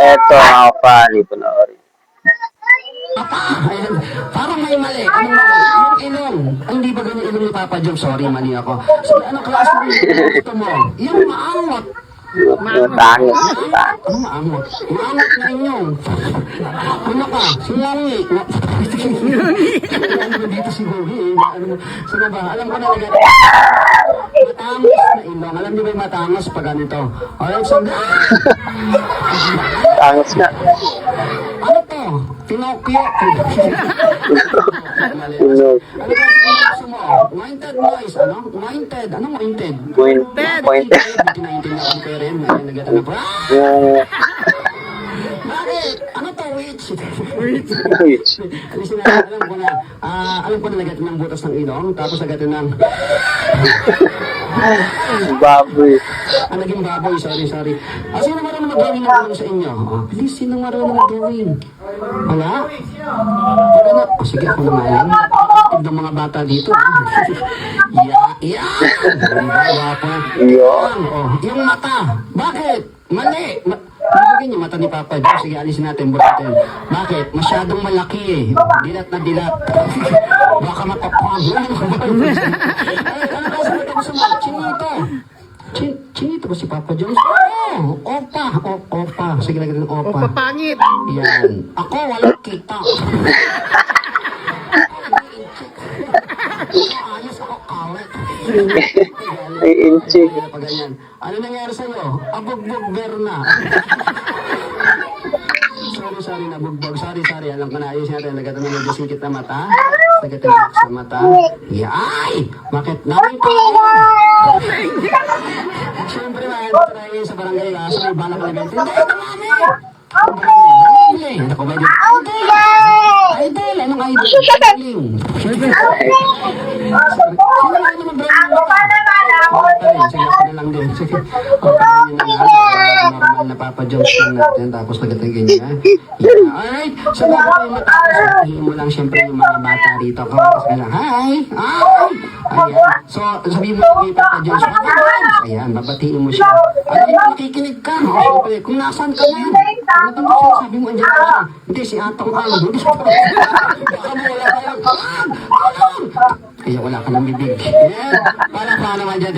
Eto mga kapali, panoorin. Ayan, parang may mali. Anong mali? Yung ilong. Ay, hindi ba ganun ilong ni Papa Job? Sorry, mali ako. Sige, anong klase mo yung gusto mo? Yung maangot. Yung tangos. Ano maangot? Maangot na inyong. Ano ka? Sinangi. Ano ba dito si Gogi? Sige ba? Alam ko na nagano. Matangos na ilong. Alam niyo ba yung matangos pag ganito? Alright, so... Tangos nga. Ano to? Pinocchio. Mali. Tunog. Ano ba gusto mo? Minded noise, ano? Minded. Anong minded? Point. Buti naintindihan ko rin. Nagatanap. Yung... Bakit? Ano to, witch? Which? Alisin na, alam ko na. Alam ko na nagatan ng butas ng ilong, tapos nagatan ng... Baboy. naging baboy, sorry. Sino marunong mag-drawing ng ilong sa inyo? Please, sino marunong mag-drawing? Wala? Wala. Sige, ako na yan. Ng mga bata dito. Yeah. Wapa. Yun. Yung mata. Bakit? Mali. Ibigay niyo mata ni Papa Joe. Sige, alisin natin. Buratin. Bakit? Masyadong malaki eh. Dilat na dilat. Baka matapang. Ano kasi ito gusto mo? Chinito. Chinito ba si Papa Joe? Opa. Sige, lagyan ng opa. Opa pangit. Yan. Ako, walang kita. Ayos ako, kawet. Ay, inching. Ano nangyari sa'yo? Abugbog Berna. Sorry, nabugbog. Sorry. Alam ko na, ayos natin. Nagatan na medyo sikit na mata. Nagatan sa mata. Ay! Bakit? Daming tao! Siyempre, try sa barangay ka. Sa may balak na event. Hindi, ito mami! Ako ba dito? Idol! Anong idol? Idol! Sino naman sige, ako na lang din. Sige. Okay, yun na lang. Normal na papajones lang natin. Tapos nagatigin niya. Alright. So, bakit tayo matapos? Sabihin mo lang siyempre yung mga bata rito. Kawakas ka lang. Hi! Ayan. So, sabihin mo kay papajones. Ayan, babatiin mo siya. Ayan, nakikinig ka. Siyempre, kung nasaan ka na. Ano siya? Sabi mo, andyan ka siya. Hindi, si Atong Ang. Hindi siya. Baka mo wala tayong kaya wala ka ng bibig. Para paano man dyan.